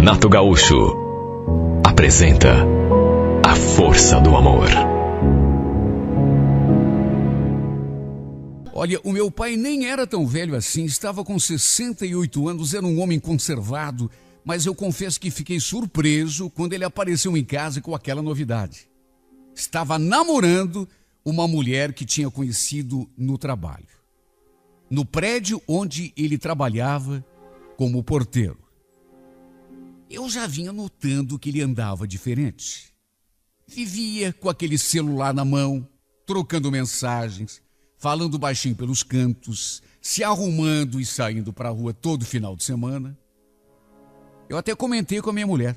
Renato Gaúcho apresenta A Força do Amor. Olha, o meu pai nem era tão velho assim, estava com 68 anos, era um homem conservado, mas eu confesso que fiquei surpreso quando ele apareceu em casa com aquela novidade. Estava namorando uma mulher que tinha conhecido no trabalho, no prédio onde ele trabalhava como porteiro. Eu já vinha notando que ele andava diferente. Vivia com aquele celular na mão, trocando mensagens, falando baixinho pelos cantos, se arrumando e saindo para a rua todo final de semana. Eu até comentei com a minha mulher.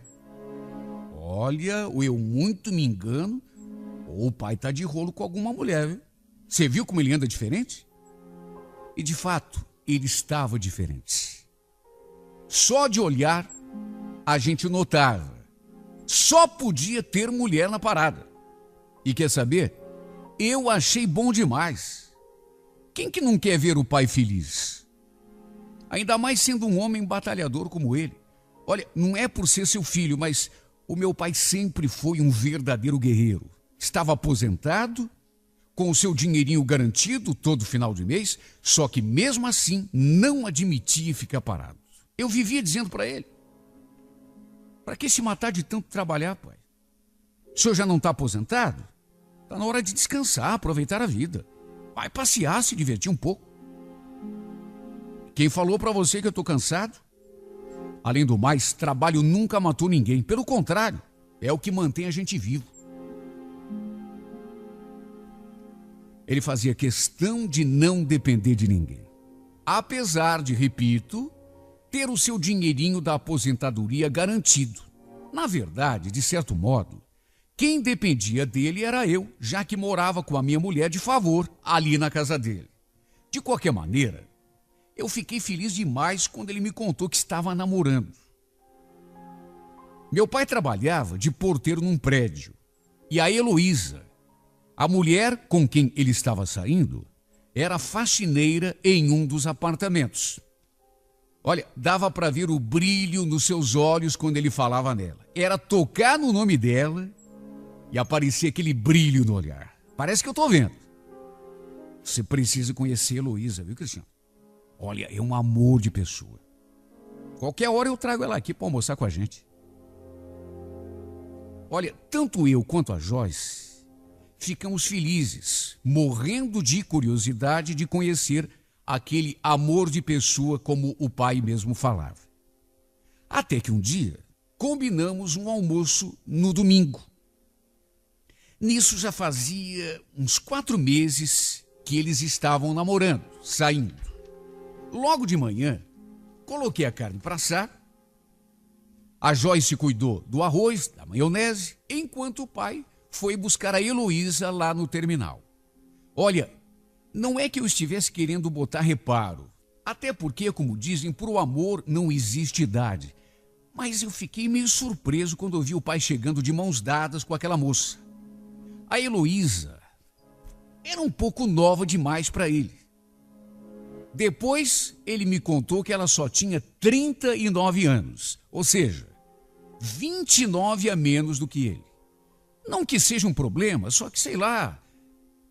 Olha, ou eu muito me engano, ou o pai tá de rolo com alguma mulher, viu? Você viu como ele anda diferente? E de fato, ele estava diferente. Só de olhar, a gente notava. Só podia ter mulher na parada. E quer saber? Eu achei bom demais. Quem que não quer ver o pai feliz? Ainda mais sendo um homem batalhador como ele. Olha, não é por ser seu filho, mas o meu pai sempre foi um verdadeiro guerreiro. Estava aposentado, com o seu dinheirinho garantido todo final de mês, só que mesmo assim não admitia ficar parado. Eu vivia dizendo para ele: para que se matar de tanto trabalhar, pai? O senhor já não está aposentado? Está na hora de descansar, aproveitar a vida. Vai passear, se divertir um pouco. Quem falou para você que eu estou cansado? Além do mais, trabalho nunca matou ninguém. Pelo contrário, é o que mantém a gente vivo. Ele fazia questão de não depender de ninguém. Apesar de, repito, ter o seu dinheirinho da aposentadoria garantido. Na verdade, de certo modo, quem dependia dele era eu, já que morava com a minha mulher de favor ali na casa dele. De qualquer maneira, eu fiquei feliz demais quando ele me contou que estava namorando. Meu pai trabalhava de porteiro num prédio e a Heloísa, a mulher com quem ele estava saindo, era faxineira em um dos apartamentos. Olha, dava para ver o brilho nos seus olhos quando ele falava nela. Era tocar no nome dela e aparecia aquele brilho no olhar. Parece que eu estou vendo. Você precisa conhecer a Heloísa, viu, Cristiano? Olha, é um amor de pessoa. Qualquer hora eu trago ela aqui para almoçar com a gente. Olha, tanto eu quanto a Joyce ficamos felizes, morrendo de curiosidade de conhecer aquele amor de pessoa como o pai mesmo falava. Até que um dia combinamos um almoço no domingo. Nisso já fazia uns 4 meses que eles estavam namorando, saindo. Logo de manhã, coloquei a carne para assar. A Joyce cuidou do arroz, da maionese, enquanto o pai foi buscar a Heloísa lá no terminal. Olha, não é que eu estivesse querendo botar reparo, até porque, como dizem, para o amor não existe idade. Mas eu fiquei meio surpreso quando eu vi o pai chegando de mãos dadas com aquela moça. A Heloísa era um pouco nova demais para ele. Depois, ele me contou que ela só tinha 39 anos, ou seja, 29 a menos do que ele. Não que seja um problema, só que, sei lá,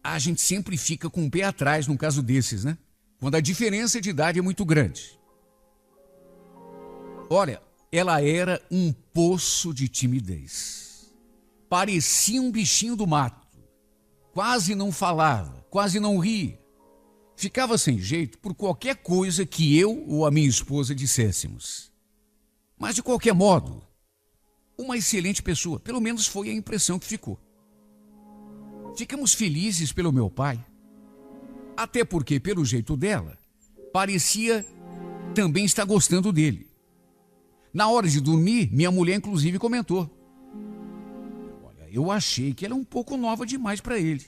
a gente sempre fica com o pé atrás num caso desses, né? Quando a diferença de idade é muito grande. Olha, ela era um poço de timidez. Parecia um bichinho do mato. Quase não falava, quase não ria. Ficava sem jeito por qualquer coisa que eu ou a minha esposa disséssemos. Mas, de qualquer modo, uma excelente pessoa, pelo menos foi a impressão que ficou. Ficamos felizes pelo meu pai, até porque, pelo jeito dela, parecia também estar gostando dele. Na hora de dormir, minha mulher inclusive comentou: olha, eu achei que ela é um pouco nova demais para ele.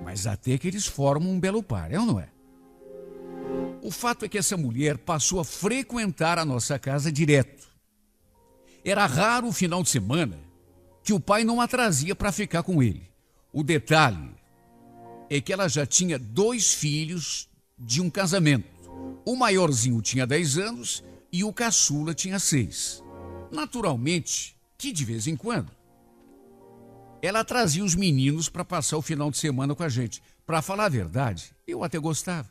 Mas até que eles formam um belo par, é ou não é? O fato é que essa mulher passou a frequentar a nossa casa direto. Era raro o final de semana que o pai não a trazia para ficar com ele. O detalhe é que ela já tinha 2 filhos de um casamento. O maiorzinho tinha 10 anos e o caçula tinha 6. Naturalmente que de vez em quando ela trazia os meninos para passar o final de semana com a gente. Para falar a verdade, eu até gostava.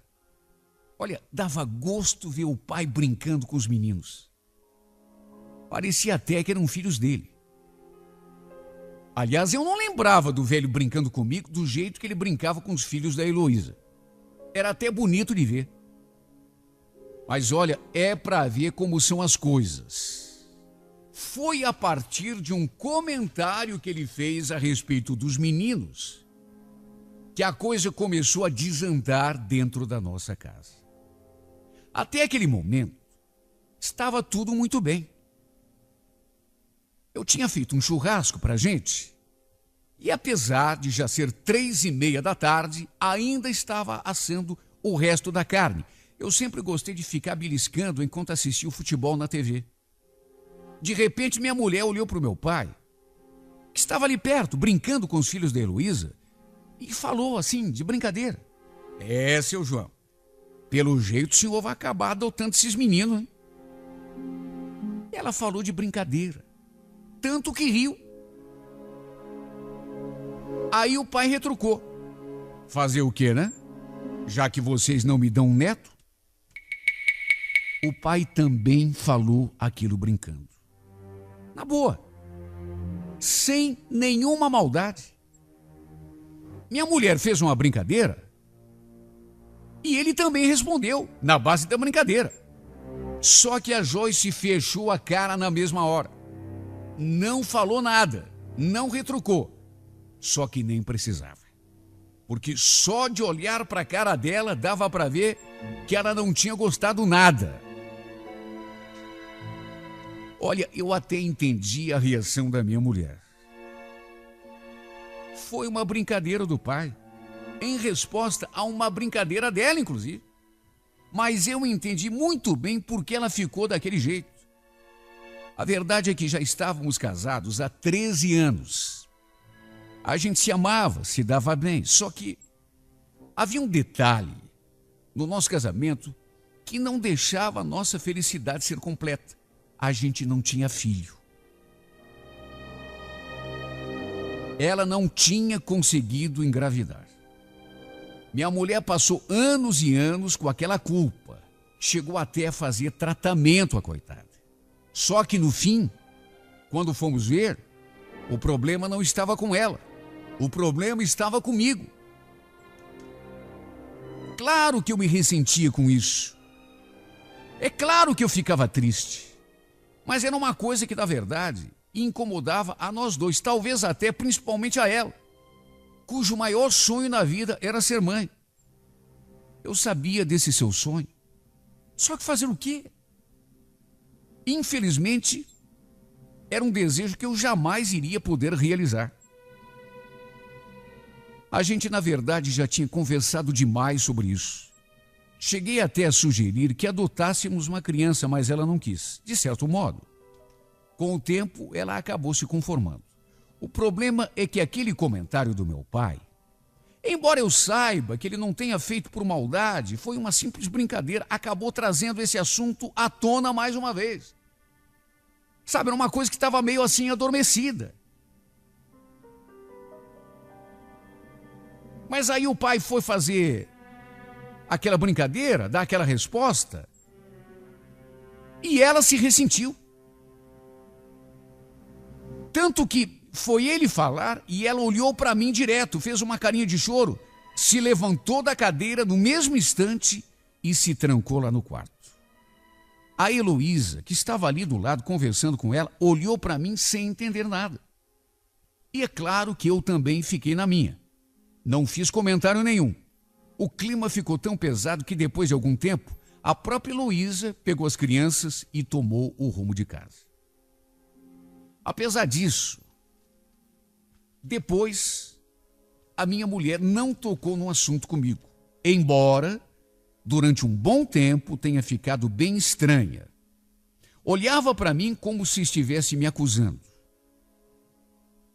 Olha, dava gosto ver o pai brincando com os meninos. Parecia até que eram filhos dele. Aliás, eu não lembrava do velho brincando comigo do jeito que ele brincava com os filhos da Heloísa. Era até bonito de ver. Mas olha, é para ver como são as coisas. Foi a partir de um comentário que ele fez a respeito dos meninos que a coisa começou a desandar dentro da nossa casa. Até aquele momento, estava tudo muito bem. Eu tinha feito um churrasco para a gente e, apesar de já ser 3:30 da tarde, ainda estava assando o resto da carne. Eu sempre gostei de ficar beliscando enquanto assistia o futebol na TV. De repente, minha mulher olhou para o meu pai, que estava ali perto, brincando com os filhos da Heloísa, e falou assim, de brincadeira: "É, seu João, pelo jeito o senhor vai acabar adotando esses meninos, hein?" Ela falou de brincadeira, tanto que riu. Aí o pai retrucou: "Fazer o quê, né? Já que vocês não me dão um neto?" O pai também falou aquilo brincando. Na boa, sem nenhuma maldade. Minha mulher fez uma brincadeira e ele também respondeu, na base da brincadeira. Só que a Joyce fechou a cara na mesma hora. Não falou nada, não retrucou. Só que nem precisava. Porque só de olhar para a cara dela dava para ver que ela não tinha gostado nada. Olha, eu até entendi a reação da minha mulher. Foi uma brincadeira do pai, em resposta a uma brincadeira dela, inclusive. Mas eu entendi muito bem por que ela ficou daquele jeito. A verdade é que já estávamos casados há 13 anos. A gente se amava, se dava bem, só que havia um detalhe no nosso casamento que não deixava a nossa felicidade ser completa. A gente não tinha filho. Ela não tinha conseguido engravidar. Minha mulher passou anos e anos com aquela culpa. Chegou até a fazer tratamento, a coitada. Só que no fim, quando fomos ver, o problema não estava com ela. O problema estava comigo. Claro que eu me ressentia com isso. É claro que eu ficava triste. Mas era uma coisa que, na verdade, incomodava a nós dois, talvez até principalmente a ela, cujo maior sonho na vida era ser mãe. Eu sabia desse seu sonho. Só que fazer o quê? Infelizmente, era um desejo que eu jamais iria poder realizar. A gente, na verdade, já tinha conversado demais sobre isso. Cheguei até a sugerir que adotássemos uma criança, mas ela não quis, de certo modo. Com o tempo, ela acabou se conformando. O problema é que aquele comentário do meu pai, embora eu saiba que ele não tenha feito por maldade, foi uma simples brincadeira, acabou trazendo esse assunto à tona mais uma vez. Sabe, era uma coisa que estava meio assim adormecida. Mas aí o pai foi fazer aquela brincadeira, dar aquela resposta, e ela se ressentiu. Tanto que foi ele falar e ela olhou para mim direto, fez uma carinha de choro, se levantou da cadeira no mesmo instante e se trancou lá no quarto. A Heloísa, que estava ali do lado conversando com ela, olhou para mim sem entender nada. E é claro que eu também fiquei na minha. Não fiz comentário nenhum. O clima ficou tão pesado que depois de algum tempo, a própria Heloísa pegou as crianças e tomou o rumo de casa. Apesar disso, depois, a minha mulher não tocou no assunto comigo, embora, durante um bom tempo, tenha ficado bem estranha. Olhava para mim como se estivesse me acusando.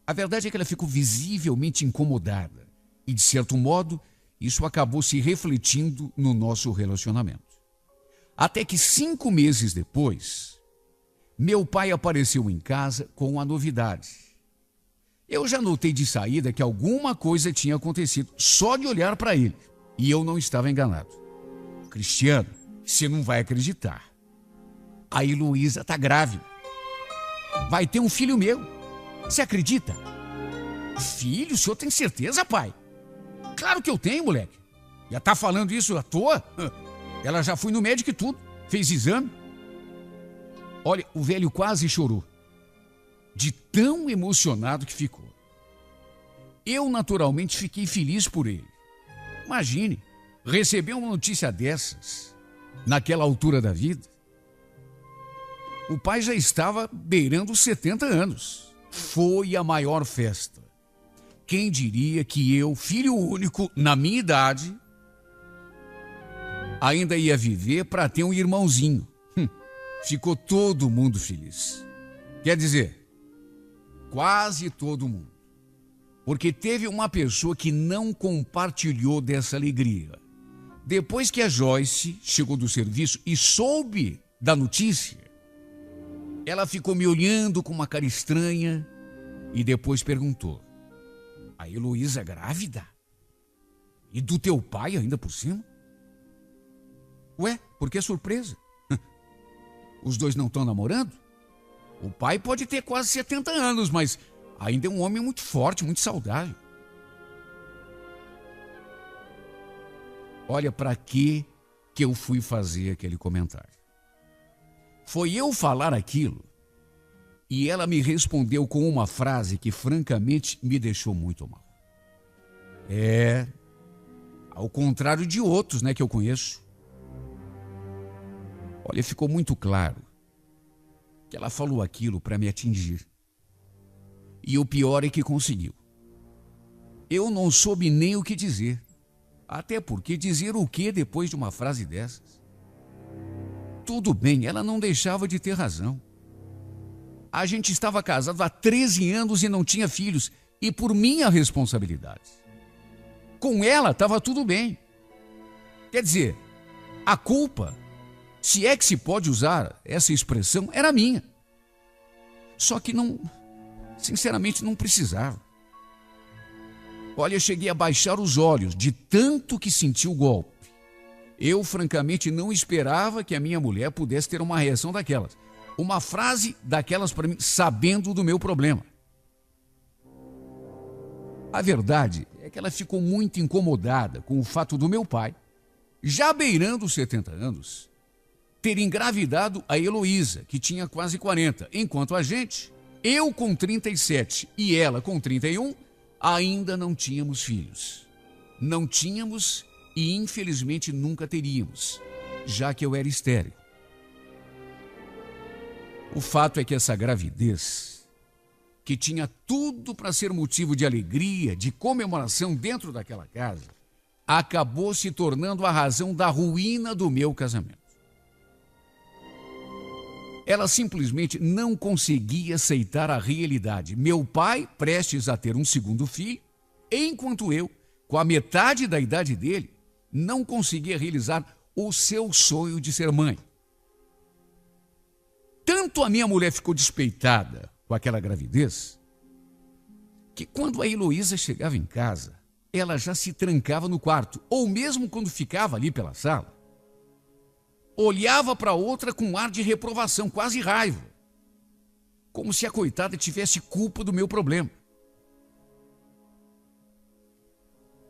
A verdade é que ela ficou visivelmente incomodada e, de certo modo, isso acabou se refletindo no nosso relacionamento. Até que 5 meses depois, Meu pai apareceu em casa com a novidade. Eu já notei de saída que alguma coisa tinha acontecido, só de olhar para ele. E eu não estava enganado. Cristiano, você não vai acreditar. A Heloísa está grávida. Vai ter um filho meu. Você acredita? Filho? O senhor tem certeza, pai? Claro que eu tenho, moleque. Já tá falando isso à toa? Ela já foi no médico e tudo. Fez exame. Olha, o velho quase chorou. De tão emocionado que ficou. Eu, naturalmente, fiquei feliz por ele. Imagine, receber uma notícia dessas, naquela altura da vida. O pai já estava beirando os 70 anos. Foi a maior festa. Quem diria que eu, filho único, na minha idade, ainda ia viver para ter um irmãozinho. Ficou todo mundo feliz. Quer dizer, quase todo mundo. Porque teve uma pessoa que não compartilhou dessa alegria. Depois que a Joyce chegou do serviço e soube da notícia, ela ficou me olhando com uma cara estranha e depois perguntou: a Heloísa é grávida? E do teu pai ainda por cima? Ué, por que surpresa? Os dois não estão namorando? O pai pode ter quase 70 anos, mas ainda é um homem muito forte, muito saudável. Olha para que eu fui fazer aquele comentário. Foi eu falar aquilo e ela me respondeu com uma frase que francamente me deixou muito mal. Ao contrário de outros, que eu conheço. Olha, ficou muito claro que ela falou aquilo para me atingir. E o pior é que conseguiu. Eu não soube nem o que dizer. Até porque dizer o que depois de uma frase dessas? Tudo bem, ela não deixava de ter razão. A gente estava casado há 13 anos e não tinha filhos. E por minha responsabilidade. Com ela estava tudo bem. Quer dizer, a culpa, se é que se pode usar essa expressão, era minha. Só que não, sinceramente, não precisava. Olha, eu cheguei a baixar os olhos de tanto que senti o golpe. Eu, francamente, não esperava que a minha mulher pudesse ter uma reação daquelas. Uma frase daquelas para mim, sabendo do meu problema. A verdade é que ela ficou muito incomodada com o fato do meu pai, já beirando os 70 anos, ter engravidado a Heloísa, que tinha quase 40, enquanto a gente, eu com 37 e ela com 31, ainda não tínhamos filhos. Não tínhamos e infelizmente nunca teríamos, já que eu era estéril. O fato é que essa gravidez, que tinha tudo para ser motivo de alegria, de comemoração dentro daquela casa, acabou se tornando a razão da ruína do meu casamento. Ela simplesmente não conseguia aceitar a realidade. Meu pai prestes a ter um segundo filho, enquanto eu, com a metade da idade dele, não conseguia realizar o seu sonho de ser mãe. Tanto a minha mulher ficou despeitada com aquela gravidez, que quando a Heloísa chegava em casa, ela já se trancava no quarto, ou mesmo quando ficava ali pela sala, olhava para outra com um ar de reprovação, quase raiva, como se a coitada tivesse culpa do meu problema.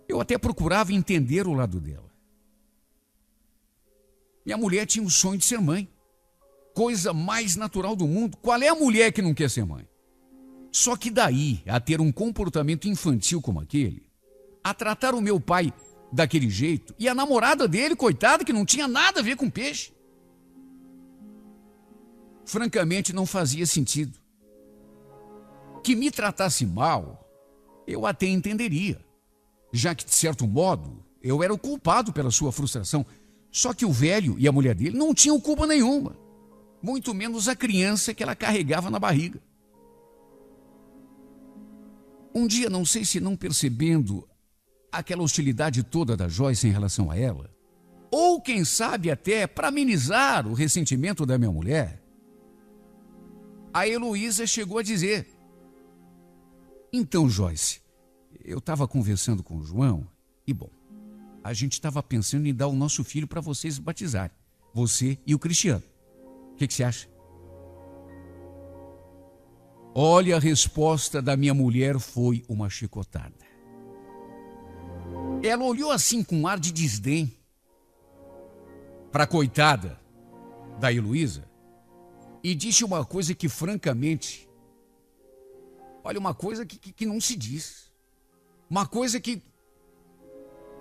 Eu até procurava entender o lado dela. Minha mulher tinha o sonho de ser mãe, coisa mais natural do mundo. Qual é a mulher que não quer ser mãe? Só que daí a ter um comportamento infantil como aquele, a tratar o meu pai daquele jeito, e a namorada dele, coitada, que não tinha nada a ver com peixe. Francamente, não fazia sentido. Que me tratasse mal, eu até entenderia, já que, de certo modo, eu era o culpado pela sua frustração. Só que o velho e a mulher dele não tinham culpa nenhuma, muito menos a criança que ela carregava na barriga. Um dia, não sei se não percebendo aquela hostilidade toda da Joyce em relação a ela, ou quem sabe até para amenizar o ressentimento da minha mulher, a Heloísa chegou a dizer: então, Joyce, eu estava conversando com o João e, bom, a gente estava pensando em dar o nosso filho para vocês batizarem, você e o Cristiano. O que você acha? Olha, a resposta da minha mulher foi uma chicotada. Ela olhou assim com um ar de desdém para a coitada da Heloísa e disse uma coisa que, francamente, olha, uma coisa que não se diz, uma coisa que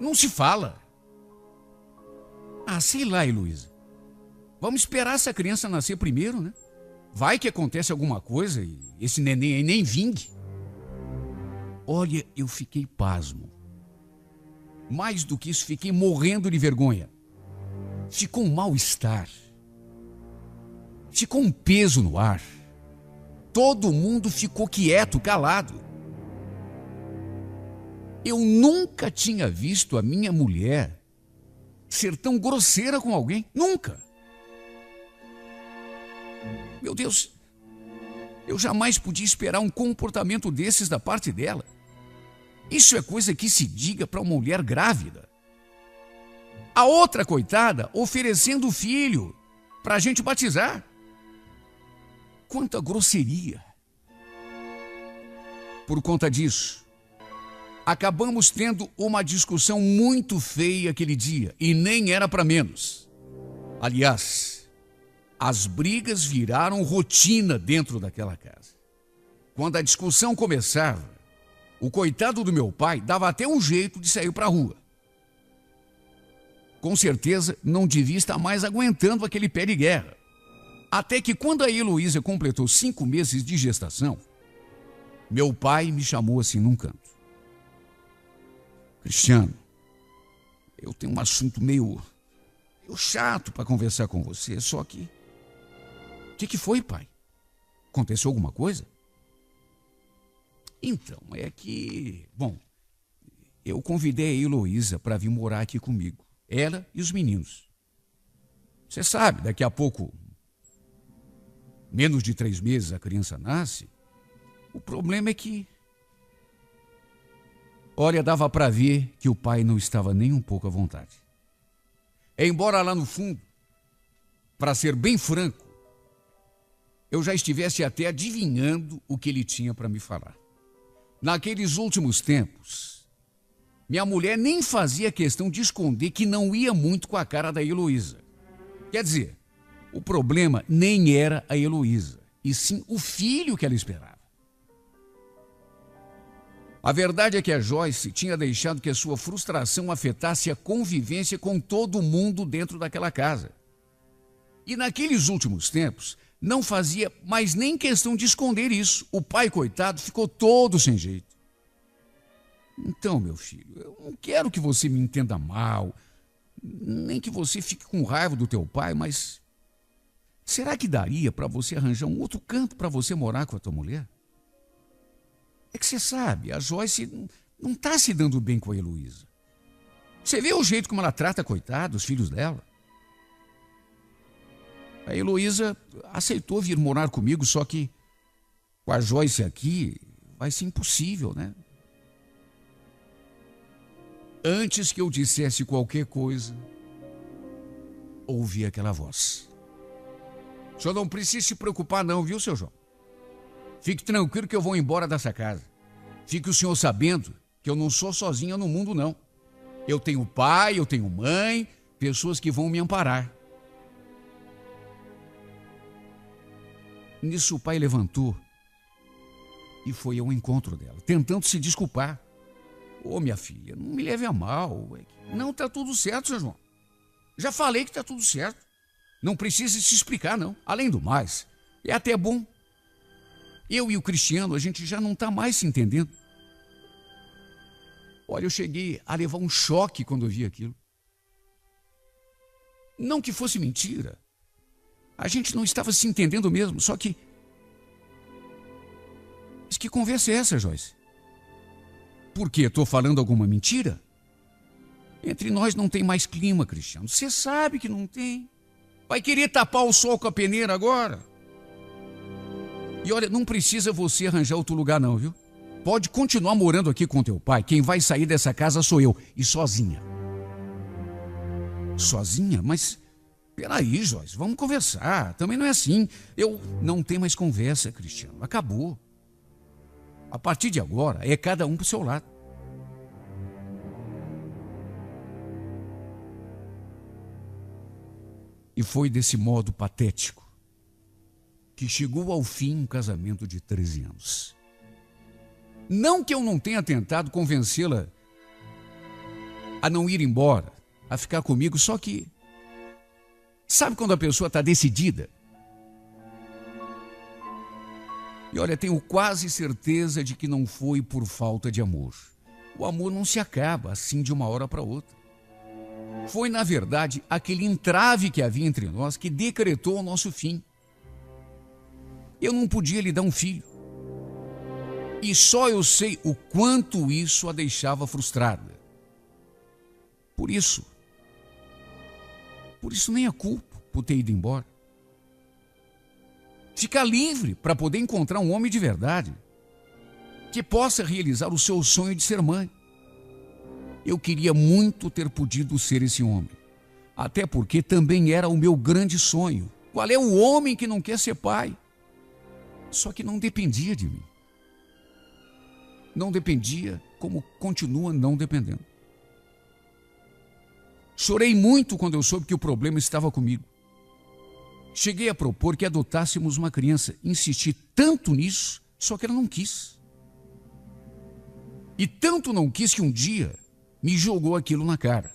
não se fala. Ah, sei lá, Heloísa, vamos esperar essa criança nascer primeiro, né? Vai que acontece alguma coisa e esse neném aí nem vingue. Olha, eu fiquei pasmo. Mais do que isso, fiquei morrendo de vergonha. Ficou um mal-estar. Ficou um peso no ar. Todo mundo ficou quieto, calado. Eu nunca tinha visto a minha mulher ser tão grosseira com alguém. Nunca. Meu Deus, eu jamais podia esperar um comportamento desses da parte dela. Isso é coisa que se diga para uma mulher grávida. A outra, coitada, oferecendo o filho para a gente batizar. Quanta grosseria. Por conta disso, acabamos tendo uma discussão muito feia aquele dia, e nem era para menos. Aliás, as brigas viraram rotina dentro daquela casa. Quando a discussão começava, o coitado do meu pai dava até um jeito de sair para a rua. Com certeza não devia estar mais aguentando aquele pé de guerra. Até que quando a Heloísa completou 5 meses de gestação, meu pai me chamou assim num canto. Cristiano, eu tenho um assunto meio chato para conversar com você, só que... O que foi, pai? Aconteceu alguma coisa? Então, é que... Bom, eu convidei a Heloísa para vir morar aqui comigo. Ela e os meninos. Você sabe, daqui a pouco, menos de 3 meses, a criança nasce. O problema é que... Olha, dava para ver que o pai não estava nem um pouco à vontade. Embora lá no fundo, para ser bem franco, eu já estivesse até adivinhando o que ele tinha para me falar. Naqueles últimos tempos, minha mulher nem fazia questão de esconder que não ia muito com a cara da Heloísa. Quer dizer, o problema nem era a Heloísa, e sim o filho que ela esperava. A verdade é que a Joyce tinha deixado que a sua frustração afetasse a convivência com todo mundo dentro daquela casa. E naqueles últimos tempos, não fazia mais nem questão de esconder isso. O pai, coitado, ficou todo sem jeito. Então, meu filho, eu não quero que você me entenda mal, nem que você fique com raiva do teu pai, mas será que daria para você arranjar um outro canto para você morar com a tua mulher? É que você sabe, a Joyce não está se dando bem com a Heloísa. Você vê o jeito como ela trata, coitado, os filhos dela. A Heloísa aceitou vir morar comigo, só que com a Joyce aqui vai ser impossível, né? Antes que eu dissesse qualquer coisa, ouvi aquela voz. O senhor não precisa se preocupar não, viu, seu João? Fique tranquilo que eu vou embora dessa casa. Fique o senhor sabendo que eu não sou sozinha no mundo, não. Eu tenho pai, eu tenho mãe, pessoas que vão me amparar. Nisso o pai levantou e foi ao encontro dela, tentando se desculpar. Ô, minha filha, não me leve a mal. Não, tá tudo certo, seu João. Já falei que tá tudo certo. Não precisa se explicar, não. Além do mais, é até bom. Eu e o Cristiano, a gente já não tá mais se entendendo. Olha, eu cheguei a levar um choque quando eu vi aquilo. Não que fosse mentira. A gente não estava se entendendo mesmo, só que... Mas que conversa é essa, Joyce? Por quê? Estou falando alguma mentira? Entre nós não tem mais clima, Cristiano. Você sabe que não tem. Vai querer tapar o sol com a peneira agora? E olha, não precisa você arranjar outro lugar não, viu? Pode continuar morando aqui com teu pai. Quem vai sair dessa casa sou eu. E sozinha. Sozinha? Mas peraí, Joyce, vamos conversar. Também não é assim. Não tem mais conversa, Cristiano. Acabou. A partir de agora, é cada um pro seu lado. E foi desse modo patético que chegou ao fim um casamento de 13 anos. Não que eu não tenha tentado convencê-la a não ir embora, a ficar comigo, só que... Sabe quando a pessoa está decidida? E olha, tenho quase certeza de que não foi por falta de amor. O amor não se acaba assim de uma hora para outra. Foi, na verdade, aquele entrave que havia entre nós que decretou o nosso fim. Eu não podia lhe dar um filho. E só eu sei o quanto isso a deixava frustrada. Por isso nem a culpo por ter ido embora. Ficar livre para poder encontrar um homem de verdade que possa realizar o seu sonho de ser mãe. Eu queria muito ter podido ser esse homem. Até porque também era o meu grande sonho. Qual é o homem que não quer ser pai? Só que não dependia de mim. Não dependia, como continua não dependendo. Chorei muito quando eu soube que o problema estava comigo. Cheguei a propor que adotássemos uma criança. Insisti tanto nisso, só que ela não quis. E tanto não quis que um dia me jogou aquilo na cara.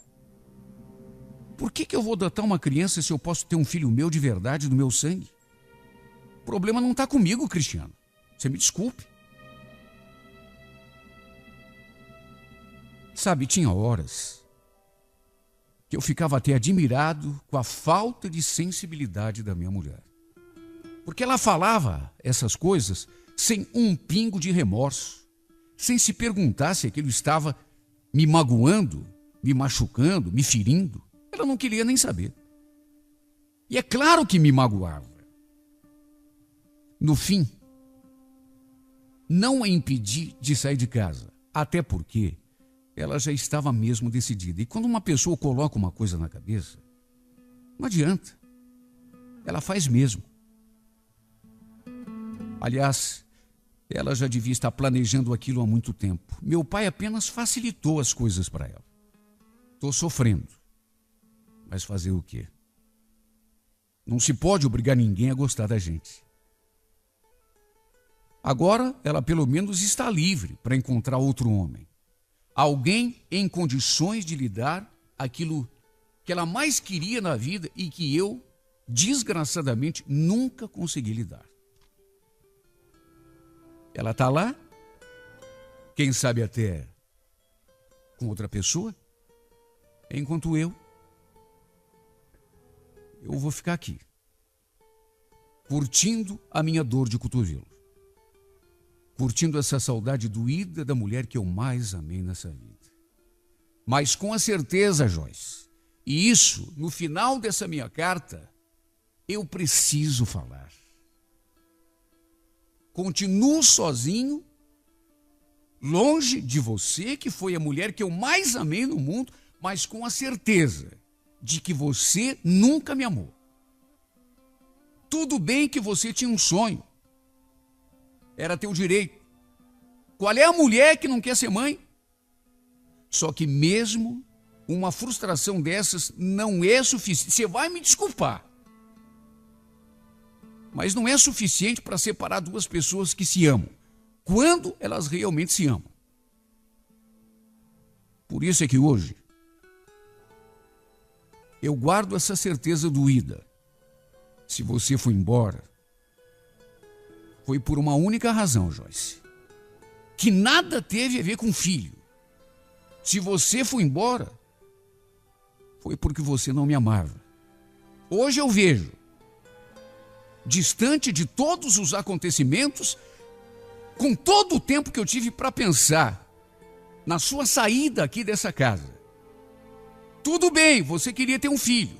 Por que eu vou adotar uma criança se eu posso ter um filho meu de verdade, do meu sangue? O problema não está comigo, Cristiano. Você me desculpe. Sabe, tinha horas que eu ficava até admirado com a falta de sensibilidade da minha mulher. Porque ela falava essas coisas sem um pingo de remorso, sem se perguntar se aquilo estava me magoando, me machucando, me ferindo. Ela não queria nem saber. E é claro que me magoava. No fim, não a impedi de sair de casa, até porque ela já estava mesmo decidida. E quando uma pessoa coloca uma coisa na cabeça, não adianta. Ela faz mesmo. Aliás, ela já devia estar planejando aquilo há muito tempo. Meu pai apenas facilitou as coisas para ela. Estou sofrendo. Mas fazer o quê? Não se pode obrigar ninguém a gostar da gente. Agora, ela pelo menos está livre para encontrar outro homem. Alguém em condições de lhe dar aquilo que ela mais queria na vida e que eu, desgraçadamente, nunca consegui lhe dar. Ela está lá, quem sabe até com outra pessoa, enquanto eu vou ficar aqui, curtindo a minha dor de cotovelo. Curtindo essa saudade doída da mulher que eu mais amei nessa vida. Mas com a certeza, Joyce, e isso, no final dessa minha carta, eu preciso falar. Continuo sozinho, longe de você, que foi a mulher que eu mais amei no mundo, mas com a certeza de que você nunca me amou. Tudo bem que você tinha um sonho. Era teu direito. Qual é a mulher que não quer ser mãe? Só que mesmo uma frustração dessas não é suficiente. Você vai me desculpar. Mas não é suficiente para separar duas pessoas que se amam, quando elas realmente se amam. Por isso é que hoje eu guardo essa certeza doída. Se você for embora, foi por uma única razão, Joyce, que nada teve a ver com filho. Se você for embora, foi porque você não me amava. Hoje eu vejo, distante de todos os acontecimentos, com todo o tempo que eu tive para pensar na sua saída aqui dessa casa. Tudo bem, você queria ter um filho.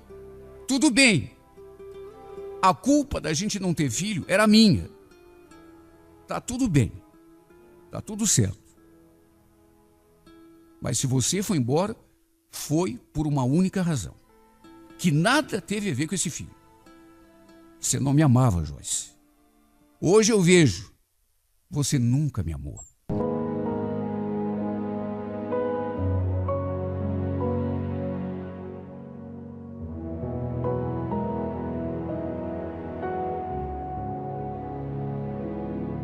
Tudo bem. A culpa da gente não ter filho era minha. tá tudo bem, tá tudo certo. Mas se você foi embora, foi por uma única razão, que nada teve a ver com esse filho. Você não me amava, Joyce. Hoje eu vejo, você nunca me amou.